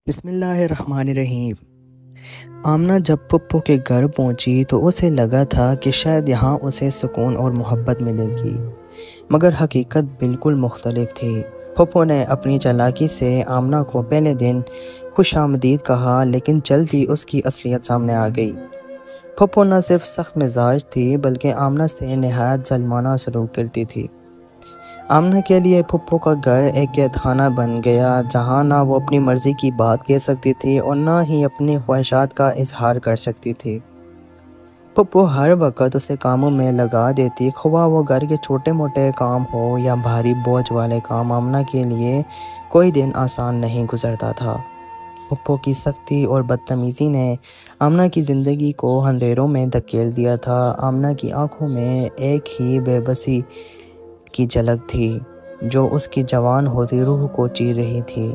بسم اللہ الرحمن الرحیم۔ آمنہ جب پھپھو کے گھر پہنچی تو اسے لگا تھا کہ شاید یہاں اسے سکون اور محبت ملے گی، مگر حقیقت بالکل مختلف تھی۔ پھپھو نے اپنی چالاکی سے آمنہ کو پہلے دن خوش آمدید کہا، لیکن جلد ہی اس کی اصلیت سامنے آ گئی۔ پھپھو نہ صرف سخت مزاج تھی بلکہ آمنہ سے نہایت ظالمانہ سلوک کرتی تھی۔ آمنہ کے لیے پھپھو کا گھر ایک قید خانہ بن گیا، جہاں نہ وہ اپنی مرضی کی بات کہہ سکتی تھی اور نہ ہی اپنی خواہشات کا اظہار کر سکتی تھی۔ پھپھو ہر وقت اسے کاموں میں لگا دیتی، خواہ وہ گھر کے چھوٹے موٹے کام ہو یا بھاری بوجھ والے کام۔ آمنہ کے لیے کوئی دن آسان نہیں گزرتا تھا۔ پھپھو کی سختی اور بدتمیزی نے آمنہ کی زندگی کو اندھیروں میں دھکیل دیا تھا۔ آمنہ کی آنکھوں میں ایک ہی بے بسی کی جھلک تھی، جو اس کی جوان ہوتی روح کو چیر رہی تھی۔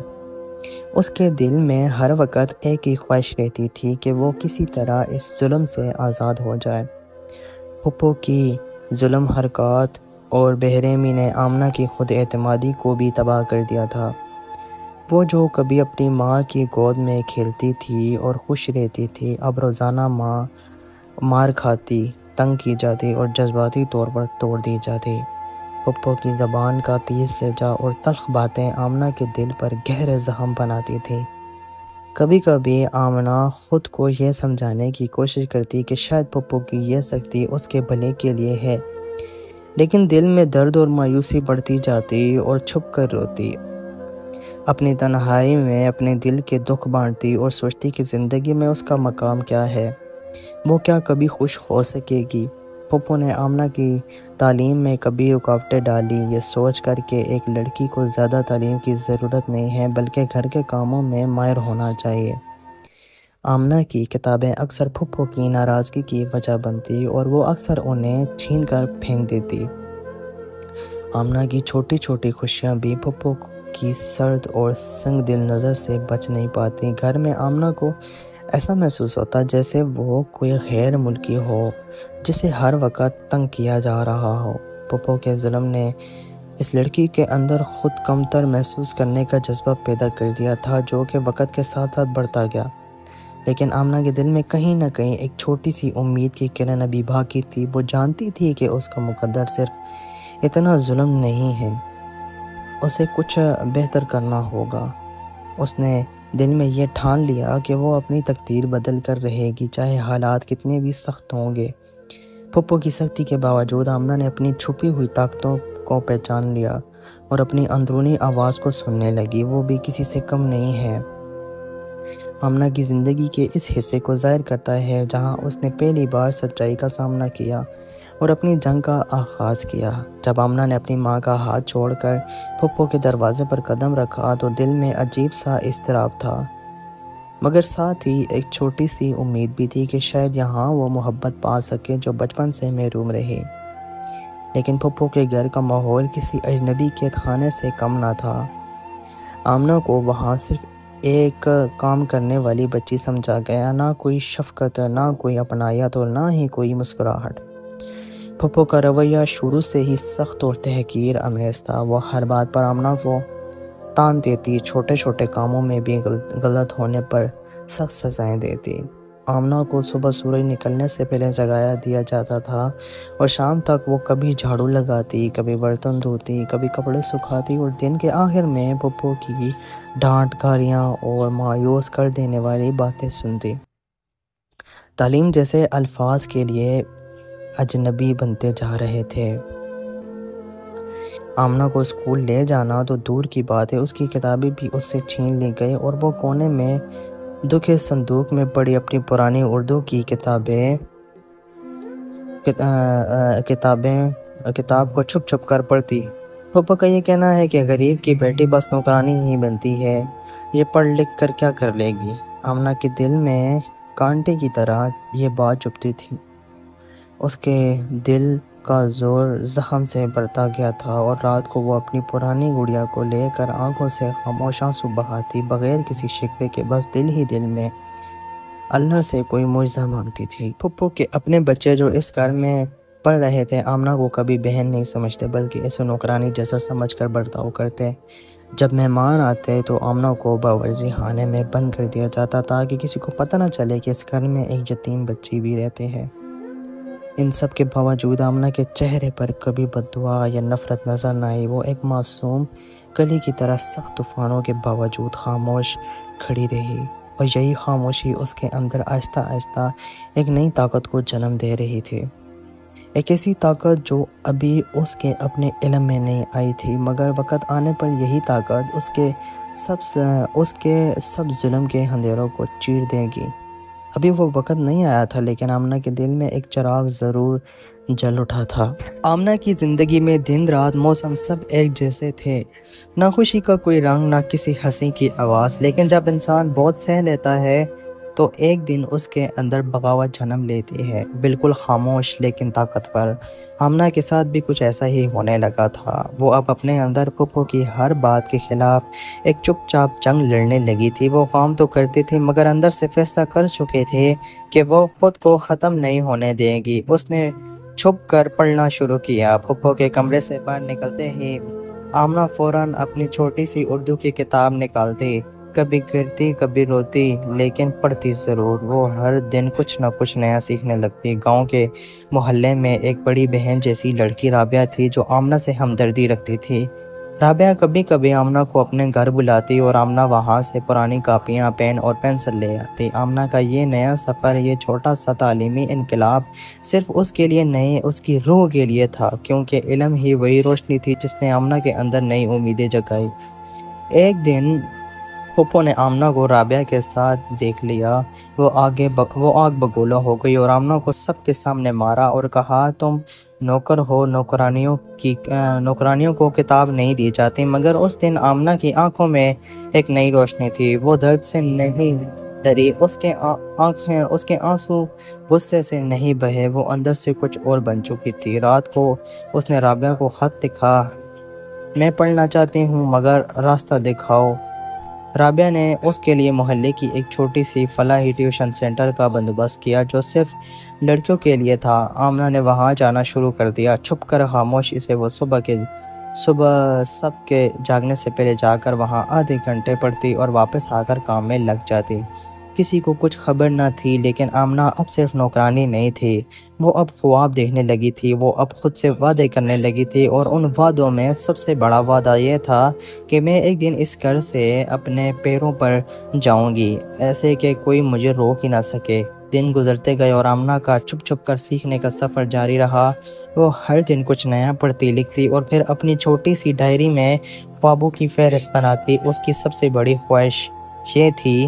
اس کے دل میں ہر وقت ایک ہی خواہش رہتی تھی کہ وہ کسی طرح اس ظلم سے آزاد ہو جائے۔ پھپھو کی ظلم حرکات اور بے رحمی نے آمنہ کی خود اعتمادی کو بھی تباہ کر دیا تھا۔ وہ جو کبھی اپنی ماں کی گود میں کھیلتی تھی اور خوش رہتی تھی، اب روزانہ مار کھاتی، تنگ کی جاتی اور جذباتی طور پر توڑ دی جاتی۔ پھپھو کی زبان کا تیز لہجہ اور تلخ باتیں آمنہ کے دل پر گہرے زخم بناتی تھی۔ کبھی کبھی آمنہ خود کو یہ سمجھانے کی کوشش کرتی کہ شاید پھپھو کی یہ سختی اس کے بھلے کے لیے ہے، لیکن دل میں درد اور مایوسی بڑھتی جاتی اور چھپ کر روتی۔ اپنی تنہائی میں اپنے دل کے دکھ بانٹتی اور سوچتی کہ زندگی میں اس کا مقام کیا ہے، وہ کیا کبھی خوش ہو سکے گی۔ پھپھو نے آمنہ کی تعلیم میں کبھی رکاوٹیں ڈالی، یہ سوچ کر کہ ایک لڑکی کو زیادہ تعلیم کی ضرورت نہیں ہے بلکہ گھر کے کاموں میں ماہر ہونا چاہیے۔ آمنہ کی کتابیں اکثر پھپھو کی ناراضگی کی وجہ بنتی اور وہ اکثر انہیں چھین کر پھینک دیتی۔ آمنہ کی چھوٹی چھوٹی خوشیاں بھی پھپھو کی سرد اور سنگ دل نظر سے بچ نہیں پاتی۔ گھر میں آمنہ کو ایسا محسوس ہوتا جیسے وہ کوئی غیر ملکی ہو جسے ہر وقت تنگ کیا جا رہا ہو۔ پھپھو کے ظلم نے اس لڑکی کے اندر خود کمتر محسوس کرنے کا جذبہ پیدا کر دیا تھا، جو کہ وقت کے ساتھ ساتھ بڑھتا گیا۔ لیکن آمنہ کے دل میں کہیں نہ کہیں ایک چھوٹی سی امید کی کرن ابھی باقی تھی۔ وہ جانتی تھی کہ اس کا مقدر صرف اتنا ظلم نہیں ہے، اسے کچھ بہتر کرنا ہوگا۔ اس نے دل میں یہ ٹھان لیا کہ وہ اپنی تقدیر بدل کر رہے گی، چاہے حالات کتنے بھی سخت ہوں گے۔ پھپھو کی سختی کے باوجود آمنہ نے اپنی چھپی ہوئی طاقتوں کو پہچان لیا اور اپنی اندرونی آواز کو سننے لگی۔ وہ بھی کسی سے کم نہیں ہے۔ آمنہ کی زندگی کے اس حصے کو ظاہر کرتا ہے جہاں اس نے پہلی بار سچائی کا سامنا کیا اور اپنی جنگ کا آغاز کیا۔ جب آمنہ نے اپنی ماں کا ہاتھ چھوڑ کر پھپھو کے دروازے پر قدم رکھا تو دل میں عجیب سا اضطراب تھا، مگر ساتھ ہی ایک چھوٹی سی امید بھی تھی کہ شاید یہاں وہ محبت پا سکے جو بچپن سے محروم رہی۔ لیکن پھپھو کے گھر کا ماحول کسی اجنبی قید خانے سے کم نہ تھا۔ آمنہ کو وہاں صرف ایک کام کرنے والی بچی سمجھا گیا، نہ کوئی شفقت، نہ کوئی اپنائیت اور نہ ہی کوئی مسکراہٹ۔ پھپھو کا رویہ شروع سے ہی سخت اور تحقیر آمیز تھا۔ وہ ہر بات پر آمنہ کو تان دیتی، چھوٹے چھوٹے کاموں میں بھی غلط ہونے پر سخت سزائیں دیتی۔ آمنہ کو صبح سورج نکلنے سے پہلے جگایا دیا جاتا تھا اور شام تک وہ کبھی جھاڑو لگاتی، کبھی برتن دھوتی، کبھی کپڑے سکھاتی اور دن کے آخر میں پھپھو کی ڈانٹ، گالیاں اور مایوس کر دینے والی باتیں سنتی۔ تعلیم جیسے الفاظ کے لیے اجنبی بنتے جا رہے تھے۔ آمنہ کو اسکول لے جانا تو دور کی بات ہے، اس کی کتابیں بھی اس سے چھین لی گئی اور وہ کونے میں دکھے صندوق میں پڑی اپنی پرانی اردو کی کتاب کو چھپ چھپ کر پڑھتی۔ پھپھو کا یہ کہنا ہے کہ غریب کی بیٹی بس نوکرانی ہی بنتی ہے، یہ پڑھ لکھ کر کیا کر لے گی۔ آمنہ کے دل میں کانٹے کی طرح یہ بات چبھتی تھی۔ اس کے دل کا زور زخم سے بڑھتا گیا تھا اور رات کو وہ اپنی پرانی گڑیا کو لے کر آنکھوں سے خاموش آنسو بہاتی، بغیر کسی شکوے کے، بس دل ہی دل میں اللہ سے کوئی معجزہ مانگتی تھی۔ پھپھو کے اپنے بچے جو اس گھر میں پڑھ رہے تھے آمنہ کو کبھی بہن نہیں سمجھتے بلکہ اسے نوکرانی جیسا سمجھ کر برتاؤ کرتے۔ جب مہمان آتے تو آمنہ کو باورچی خانے میں بند کر دیا جاتا تاکہ کسی کو پتہ نہ چلے کہ اس گھر میں ایک یتیم بچی بھی رہتے ہیں۔ ان سب کے باوجود آمنہ کے چہرے پر کبھی بد دعا یا نفرت نظر نہ آئی۔ وہ ایک معصوم کلی کی طرح سخت طوفانوں کے باوجود خاموش کھڑی رہی، اور یہی خاموشی اس کے اندر آہستہ آہستہ ایک نئی طاقت کو جنم دے رہی تھی۔ ایک ایسی طاقت جو ابھی اس کے اپنے علم میں نہیں آئی تھی، مگر وقت آنے پر یہی طاقت اس کے سب ظلم کے اندھیروں کو چیر دے گی۔ ابھی وہ وقت نہیں آیا تھا، لیکن آمنہ کے دل میں ایک چراغ ضرور جل اٹھا تھا۔ آمنہ کی زندگی میں دن رات موسم سب ایک جیسے تھے، نہ خوشی کا کوئی رنگ، نہ کسی ہنسی کی آواز۔ لیکن جب انسان بہت سہ لیتا ہے تو ایک دن اس کے اندر بغاوت جنم لیتی ہے، بالکل خاموش لیکن طاقتور۔ آمنہ کے ساتھ بھی کچھ ایسا ہی ہونے لگا تھا۔ وہ اب اپنے اندر پھپھو کی ہر بات کے خلاف ایک چپ چاپ جنگ لڑنے لگی تھی۔ وہ کام تو کرتی تھی، مگر اندر سے فیصلہ کر چکے تھے کہ وہ خود کو ختم نہیں ہونے دے گی۔ اس نے چھپ کر پڑھنا شروع کیا۔ پھپھو کے کمرے سے باہر نکلتے ہی آمنہ فوراً اپنی چھوٹی سی اردو کی کتاب نکالتی، کبھی گرتی کبھی روتی، لیکن پڑھتی ضرور۔ وہ ہر دن کچھ نہ کچھ نیا سیکھنے لگتی۔ گاؤں کے محلے میں ایک بڑی بہن جیسی لڑکی رابعہ تھی جو آمنہ سے ہمدردی رکھتی تھی۔ رابعہ کبھی کبھی آمنہ کو اپنے گھر بلاتی اور آمنہ وہاں سے پرانی کاپیاں، پین اور پینسل لے آتی۔ آمنہ کا یہ نیا سفر، یہ چھوٹا سا تعلیمی انقلاب صرف اس کے لیے نہیں، اس کی روح کے لیے تھا، کیونکہ علم ہی وہی روشنی تھی جس نے آمنہ کے اندر نئی امیدیں جگائی۔ ایک دن پھپھو نے آمنہ کو رابعہ کے ساتھ دیکھ لیا۔ وہ آگ بگولا ہو گئی اور آمنہ کو سب کے سامنے مارا اور کہا، تم نوکر ہو، نوکرانیوں کو کتاب نہیں دی جاتی۔ مگر اس دن آمنہ کی آنکھوں میں ایک نئی روشنی تھی۔ وہ درد سے نہیں ڈری، اس کے آنسو غصے سے نہیں بہے، وہ اندر سے کچھ اور بن چکی تھی۔ رات کو اس نے رابعہ کو خط لکھا، میں پڑھنا چاہتی ہوں مگر راستہ دکھاؤ۔ رابعہ نے اس کے لیے محلے کی ایک چھوٹی سی فلاحی ٹیوشن سینٹر کا بندوبست کیا جو صرف لڑکیوں کے لیے تھا۔ آمنہ نے وہاں جانا شروع کر دیا، چھپ کر خاموشی سے۔ وہ صبح سب کے جاگنے سے پہلے جا کر وہاں آدھے گھنٹے پڑھتی اور واپس آ کر کام میں لگ جاتی۔ کسی کو کچھ خبر نہ تھی، لیکن آمنہ اب صرف نوکرانی نہیں تھی، وہ اب خواب دیکھنے لگی تھی۔ وہ اب خود سے وعدے کرنے لگی تھی، اور ان وعدوں میں سب سے بڑا وعدہ یہ تھا کہ میں ایک دن اس گھر سے اپنے پیروں پر جاؤں گی، ایسے کہ کوئی مجھے روک ہی نہ سکے۔ دن گزرتے گئے اور آمنہ کا چھپ چھپ کر سیکھنے کا سفر جاری رہا۔ وہ ہر دن کچھ نیا پڑھتی، لکھتی اور پھر اپنی چھوٹی سی ڈائری میں خوابوں کی فہرست بناتی۔ اس کی سب سے بڑی خواہش یہ تھی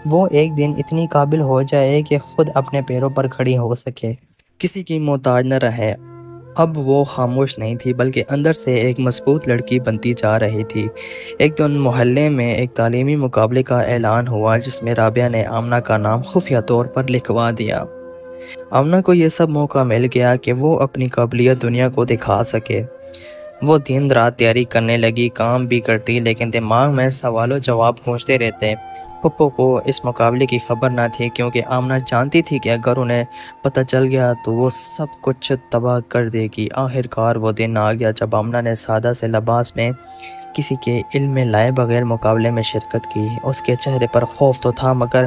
وہ ایک دن اتنی قابل ہو جائے کہ خود اپنے پیروں پر کھڑی ہو سکے، کسی کی محتاج نہ رہے۔ اب وہ خاموش نہیں تھی، بلکہ اندر سے ایک مضبوط لڑکی بنتی جا رہی تھی۔ ایک دن محلے میں ایک تعلیمی مقابلے کا اعلان ہوا جس میں رابعہ نے آمنہ کا نام خفیہ طور پر لکھوا دیا۔ آمنہ کو یہ سب موقع مل گیا کہ وہ اپنی قابلیت دنیا کو دکھا سکے۔ وہ دن رات تیاری کرنے لگی، کام بھی کرتی، لیکن دماغ میں سوال و جواب گونجتے رہتے۔ پھپھو کو اس مقابلے کی خبر نہ تھی، کیونکہ آمنہ جانتی تھی کہ اگر انہیں پتہ چل گیا تو وہ سب کچھ تباہ کر دے گی۔ آخرکار وہ دن آ گیا جب آمنہ نے سادہ سے لباس میں کسی کے علم میں لائے بغیر مقابلے میں شرکت کی۔ اس کے چہرے پر خوف تو تھا، مگر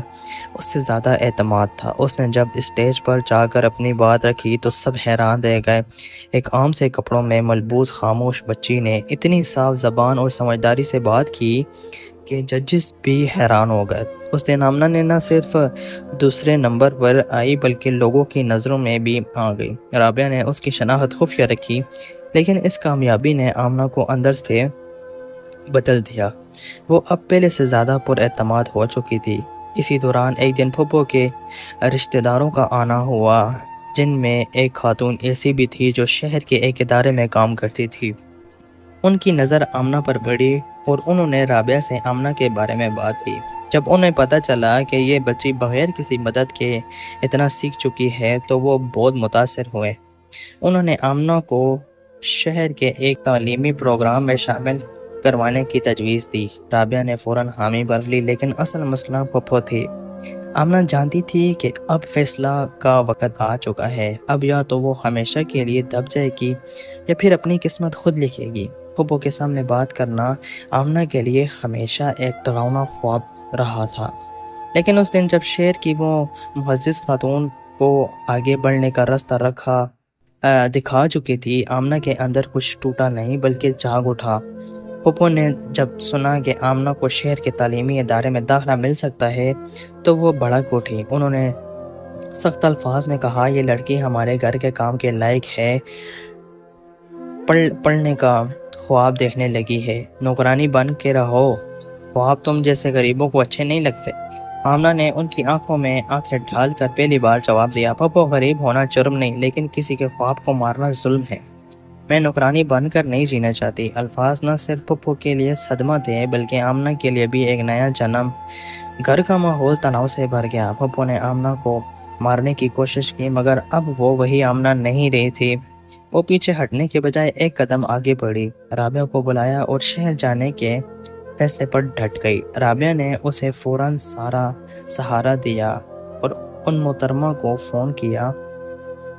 اس سے زیادہ اعتماد تھا۔ اس نے جب اسٹیج پر جا کر اپنی بات رکھی تو سب حیران رہ گئے۔ ایک عام سے کپڑوں میں ملبوس خاموش بچی نے اتنی صاف زبان اور سمجھداری سے بات کی کہ ججز بھی حیران ہو گئے۔ اس دن آمنہ نے نہ صرف دوسرے نمبر پر آئی بلکہ لوگوں کی نظروں میں بھی آ گئی۔ رابعہ نے اس کی شناخت خفیہ رکھی، لیکن اس کامیابی نے آمنہ کو اندر سے بدل دیا۔ وہ اب پہلے سے زیادہ پر اعتماد ہو چکی تھی۔ اسی دوران ایک دن پھپھو کے رشتہ داروں کا آنا ہوا، جن میں ایک خاتون ایسی بھی تھی جو شہر کے ایک ادارے میں کام کرتی تھی۔ ان کی نظر آمنہ پر پڑی اور انہوں نے رابعہ سے آمنہ کے بارے میں بات کی۔ جب انہیں پتہ چلا کہ یہ بچی بغیر کسی مدد کے اتنا سیکھ چکی ہے تو وہ بہت متاثر ہوئے۔ انہوں نے آمنہ کو شہر کے ایک تعلیمی پروگرام میں شامل کروانے کی تجویز دی۔ رابعہ نے فوراً حامی بھر لی، لیکن اصل مسئلہ پھپھو تھی۔ آمنہ جانتی تھی کہ اب فیصلہ کا وقت آ چکا ہے۔ اب یا تو وہ ہمیشہ کے لیے دب جائے گی یا پھر اپنی قسمت خود لکھے گی۔ پھپھو کے سامنے بات کرنا آمنہ کے لیے ہمیشہ ایک ڈراؤنا خواب رہا تھا، لیکن اس دن جب شہر کی وہ معزز خاتون کو آگے بڑھنے کا راستہ دکھا چکی تھی، آمنہ کے اندر کچھ ٹوٹا نہیں بلکہ جاگ اٹھا۔ پھپھو نے جب سنا کہ آمنہ کو شہر کے تعلیمی ادارے میں داخلہ مل سکتا ہے تو وہ بھڑک اٹھی۔ انہوں نے سخت الفاظ میں کہا، یہ لڑکی ہمارے گھر کے کام کے لائق ہے، پڑھنے کا خواب دیکھنے لگی ہے، نوکرانی بن کے رہو، خواب تم جیسے غریبوں کو اچھے نہیں لگتے۔ آمنہ نے ان کی آنکھوں میں آنکھیں ڈال کر پہلی بار جواب دیا، پھپھو غریب ہونا جرم نہیں، لیکن کسی کے خواب کو مارنا ظلم ہے۔ میں نوکرانی بن کر نہیں جینا چاہتی۔ الفاظ نہ صرف پھپھو کے لیے صدمہ تھے بلکہ آمنہ کے لیے بھی ایک نیا جنم۔ گھر کا ماحول تناؤ سے بھر گیا۔ پھپھو نے آمنہ کو مارنے کی کوشش کی مگر اب وہ وہی آمنہ نہیں رہی تھی۔ وہ پیچھے ہٹنے کے بجائے ایک قدم آگے بڑھی، رابعہ کو بلایا اور شہر جانے کے فیصلے پر ڈٹ گئی۔ رابعہ نے اسے فوراً سہارا دیا اور ان محترمہ کو فون کیا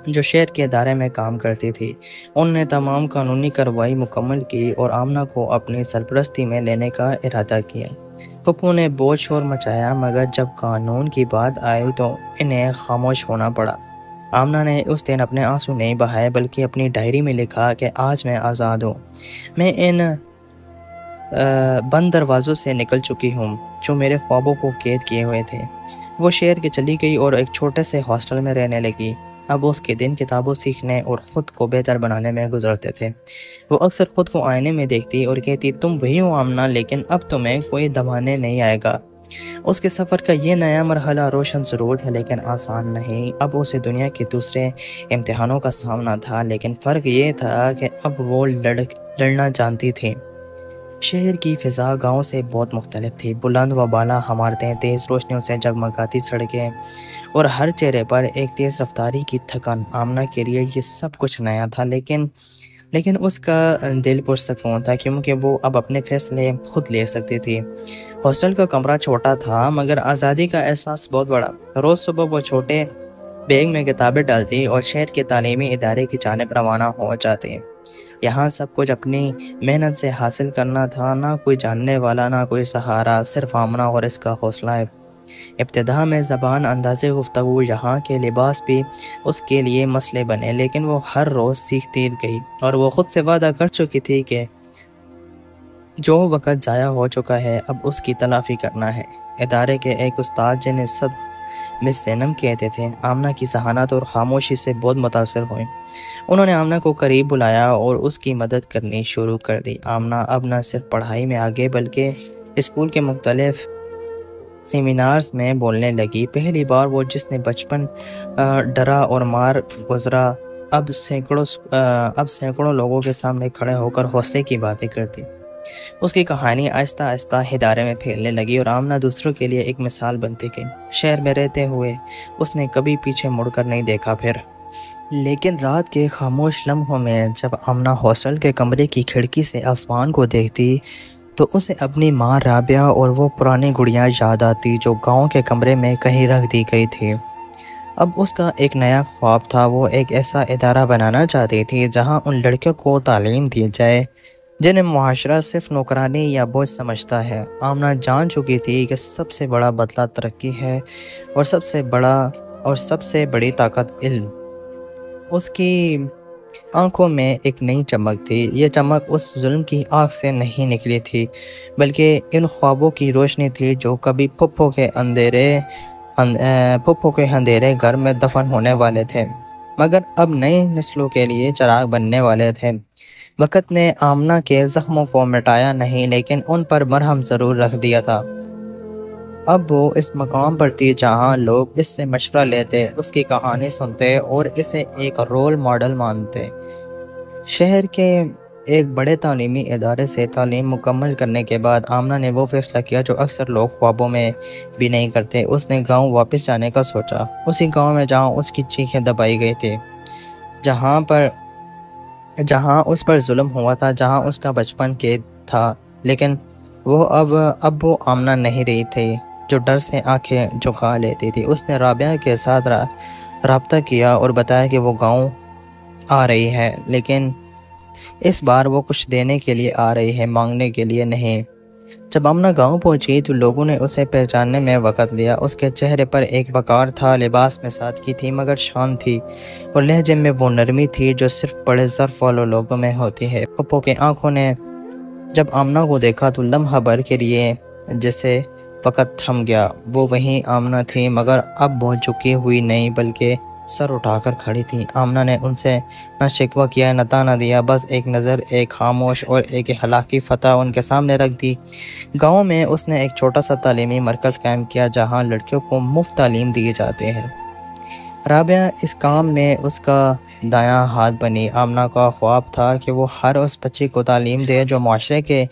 جو شہر کے ادارے میں کام کرتی تھی۔ انہوں نے تمام قانونی کارروائی مکمل کی اور آمنہ کو اپنی سرپرستی میں لینے کا ارادہ کیا۔ پھپھو نے بہت شور مچایا مگر جب قانون کی بات آئی تو انہیں خاموش ہونا پڑا۔ آمنہ نے اس دن اپنے آنسو نہیں بہائے بلکہ اپنی ڈائری میں لکھا کہ آج میں آزاد ہوں، میں ان بند دروازوں سے نکل چکی ہوں جو میرے خوابوں کو قید کیے ہوئے تھے۔ وہ شہر کے چلی گئی اور ایک چھوٹے سے ہاسٹل میں رہنے لگی۔ اب اس کے دن کتابوں سیکھنے اور خود کو بہتر بنانے میں گزرتے تھے۔ وہ اکثر خود کو آئینے میں دیکھتی اور کہتی، تم وہی ہو آمنہ، لیکن اب تمہیں کوئی دبانے نہیں آئے گا۔ اس کے سفر کا یہ نیا مرحلہ روشن ضرور ہے لیکن آسان نہیں۔ اب اسے دنیا کے دوسرے امتحانوں کا سامنا تھا، لیکن فرق یہ تھا کہ اب وہ لڑنا جانتی تھی۔ شہر کی فضا گاؤں سے بہت مختلف تھی۔ بلند و بالا عمارتیں، تیز روشنیوں سے جگمگاتی سڑکیں اور ہر چہرے پر ایک تیز رفتاری کی تھکن۔ آمنہ کے لیے یہ سب کچھ نیا تھا لیکن اس کا دل پرسکون تھا کیونکہ وہ اب اپنے فیصلے خود لے سکتی تھی۔ ہاسٹل کا کمرہ چھوٹا تھا مگر آزادی کا احساس بہت بڑا۔ روز صبح وہ چھوٹے بیگ میں کتابیں ڈالتی اور شہر کے تعلیمی ادارے کی جانب روانہ ہو جاتی۔ یہاں سب کچھ اپنی محنت سے حاصل کرنا تھا، نہ کوئی جاننے والا، نہ کوئی سہارا، صرف آمنہ اور اس کا حوصلہ۔ ابتدا میں زبان، انداز گفتگو، یہاں کے لباس بھی اس کے لیے مسئلے بنے، لیکن وہ ہر روز سیکھتی گئی اور وہ خود سے وعدہ کر چکی تھی کہ جو وقت ضائع ہو چکا ہے اب اس کی تلافی کرنا ہے۔ ادارے کے ایک استاد جنہیں سب مس زینب کہتے تھے، آمنہ کی ذہانت اور خاموشی سے بہت متاثر ہوئے۔ انہوں نے آمنہ کو قریب بلایا اور اس کی مدد کرنی شروع کر دی۔ آمنہ اب نہ صرف پڑھائی میں آگے بلکہ اسکول کے مختلف سیمینارز میں بولنے لگی۔ پہلی بار وہ جس نے بچپن ڈرا اور مار گزرا اب سینکڑوں لوگوں کے سامنے کھڑے ہو کر حوصلے کی باتیں کرتی۔ اس کی کہانی آہستہ آہستہ ادارے میں پھیلنے لگی اور آمنہ دوسروں کے لیے ایک مثال بنتی گئی۔ شہر میں رہتے ہوئے اس نے کبھی پیچھے مڑ کر نہیں دیکھا پھر۔ لیکن رات کے خاموش لمحوں میں جب آمنہ ہاسٹل کے کمرے کی کھڑکی سے آسمان کو دیکھتی تو اسے اپنی ماں رابعہ اور وہ پرانی گڑیاں یاد آتی جو گاؤں کے کمرے میں کہیں رکھ دی گئی تھی۔ اب اس کا ایک نیا خواب تھا۔ وہ ایک ایسا ادارہ بنانا چاہتی تھی جہاں ان لڑکیوں کو تعلیم دی جائے جنہیں معاشرہ صرف نوکرانی یا بوجھ سمجھتا ہے۔ آمنہ جان چکی تھی کہ سب سے بڑا بدلہ ترقی ہے اور سب سے بڑی طاقت علم۔ اس کی آنکھوں میں ایک نئی چمک تھی۔ یہ چمک اس ظلم کی آنکھ سے نہیں نکلی تھی بلکہ ان خوابوں کی روشنی تھی جو کبھی پھپھو کے اندھیرے گھر میں دفن ہونے والے تھے مگر اب نئی نسلوں کے لیے چراغ بننے والے تھے۔ وقت نے آمنہ کے زخموں کو مٹایا نہیں لیکن ان پر مرہم ضرور رکھ دیا تھا۔ اب وہ اس مقام پر تھی جہاں لوگ اس سے مشورہ لیتے، اس کی کہانی سنتے اور اسے ایک رول ماڈل مانتے۔ شہر کے ایک بڑے تعلیمی ادارے سے تعلیم مکمل کرنے کے بعد آمنہ نے وہ فیصلہ کیا جو اکثر لوگ خوابوں میں بھی نہیں کرتے۔ اس نے گاؤں واپس جانے کا سوچا، اسی گاؤں میں جہاں اس کی چیخیں دبائی گئی تھی، جہاں اس پر ظلم ہوا تھا، جہاں اس کا بچپن قید تھا۔ لیکن وہ اب وہ آمنہ نہیں رہی تھی جو ڈر سے آنکھیں جھکا لیتی تھی۔ اس نے رابعہ کے ساتھ رابطہ کیا اور بتایا کہ وہ گاؤں آ رہی ہے، لیکن اس بار وہ کچھ دینے کے لیے آ رہی ہے، مانگنے کے لیے نہیں۔ جب آمنہ گاؤں پہنچی تو لوگوں نے اسے پہچاننے میں وقت لیا۔ اس کے چہرے پر ایک وقار تھا، لباس میں سادگی تھی مگر شان تھی، اور لہجے میں وہ نرمی تھی جو صرف بڑے ظرف والوں لوگوں میں ہوتی ہے۔ پھپھو کی آنکھوں نے جب آمنہ کو دیکھا تو لمحہ بھر کے لیے جیسے وقت تھم گیا۔ وہ وہیں آمنہ تھی، مگر اب وہ جھکی ہوئی نہیں بلکہ سر اٹھا کر کھڑی تھی۔ آمنہ نے ان سے نہ شکوہ کیا نہ طعنہ دیا، بس ایک نظر، ایک خاموش اور ایک اخلاقی فتح ان کے سامنے رکھ دی۔ گاؤں میں اس نے ایک چھوٹا سا تعلیمی مرکز قائم کیا جہاں لڑکیوں کو مفت تعلیم دی جاتے ہیں۔ رابعہ اس کام میں اس کا دایاں ہاتھ بنی۔ آمنہ کا خواب تھا کہ وہ ہر اس بچی کو تعلیم دے جو معاشرے کے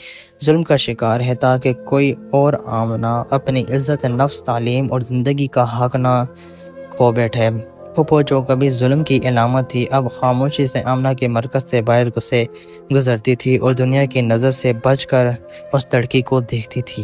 ظلم کا شکار ہے، تاکہ کوئی اور آمنہ اپنی عزت نفس، تعلیم اور زندگی کا حق نہ کھو بیٹھے۔ پھپھو جو کبھی ظلم کی علامت تھی، اب خاموشی سے آمنہ کے مرکز سے باہر گزرتی تھی اور دنیا کی نظر سے بچ کر اس لڑکی کو دیکھتی تھی۔